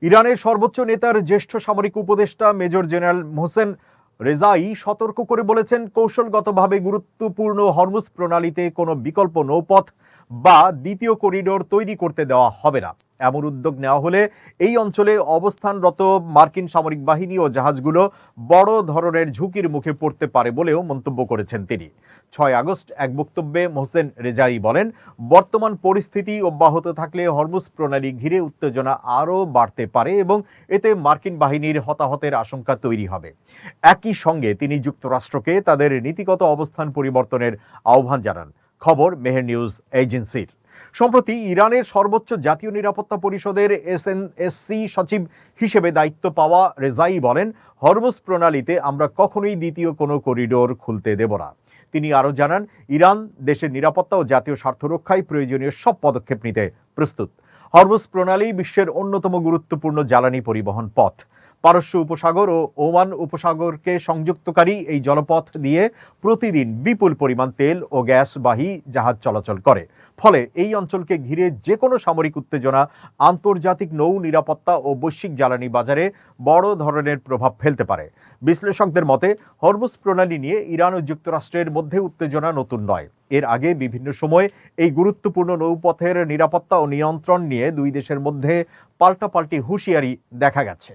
ইরানের সর্বোচ্চ নেতার জ্যেষ্ঠ সামরিক উপদেষ্টা মেজর জেনারেল মোহসেন রেজাই সতর্ক করে বলেছেন, কৌশলগতভাবে গুরুত্বপূর্ণ হরমুজ প্রণালীতে কোনো বিকল্প নৌপথ বা দ্বিতীয় করিডোর তৈরি করতে দেওয়া হবে না। এমন উদ্যোগ নেওয়া হলে এই অঞ্চলে অবস্থানরত মার্কিন সামরিক বাহিনী ও জাহাজগুলো বড় ধরনের ঝুঁকির মুখে পড়তে পারে বলেও মন্তব্য করেছেন তিনি। 6 আগস্ট এক বক্তব্যে মোহসেন রেজাই বলেন, বর্তমান পরিস্থিতি অব্যাহত থাকলে হরমুজ প্রণালী ঘিরে উত্তেজনা আরও বাড়তে পারে এবং এতে মার্কিন বাহিনীর হতাহতের আশঙ্কা তৈরি হবে। একই সঙ্গে তিনি যুক্তরাষ্ট্রকে তাদের নীতিগত অবস্থান পরিবর্তনের আহ্বান জানান। খবর মেহের নিউজ এজেন্সির। সম্প্রতি ইরানের সর্বোচ্চ জাতীয় নিরাপত্তা পরিষদের এসএনএসসি সচিব হিসেবে দায়িত্ব পাওয়া রেজাই বলেন, হরমুজ প্রণালীতে আমরা কখনোই দ্বিতীয় কোনো করিডোর খুলতে দেব না। তিনি আরও জানান, ইরান দেশের নিরাপত্তা ও জাতীয় স্বার্থ রক্ষায় প্রয়োজনীয় সব পদক্ষেপ নিতে প্রস্তুত। হরমুজ প্রণালী বিশ্বের অন্যতম গুরুত্বপূর্ণ জ্বালানি পরিবহন পথ। পারস্য উপসাগর ও ওমান উপসাগরকে সংযুক্তকারী এই জলপথ দিয়ে প্রতিদিন বিপুল পরিমাণ তেল ও গ্যাসবাহী জাহাজ চলাচল করে। ফলে এই অঞ্চলকে ঘিরে যে কোনো সামরিক উত্তেজনা আন্তর্জাতিক নৌ নিরাপত্তা ও বৈশ্বিক জ্বালানি বাজারে বড় ধরনের প্রভাব ফেলতে পারে। বিশ্লেষকদের মতে, হরমুজ প্রণালী নিয়ে ইরান ও যুক্তরাষ্ট্রের মধ্যে উত্তেজনা নতুন নয়। এর আগে বিভিন্ন সময় এই গুরুত্বপূর্ণ নৌপথের নিরাপত্তা ও নিয়ন্ত্রণ নিয়ে দুই দেশের মধ্যে পাল্টাপাল্টি হুঁশিয়ারি দেখা গেছে।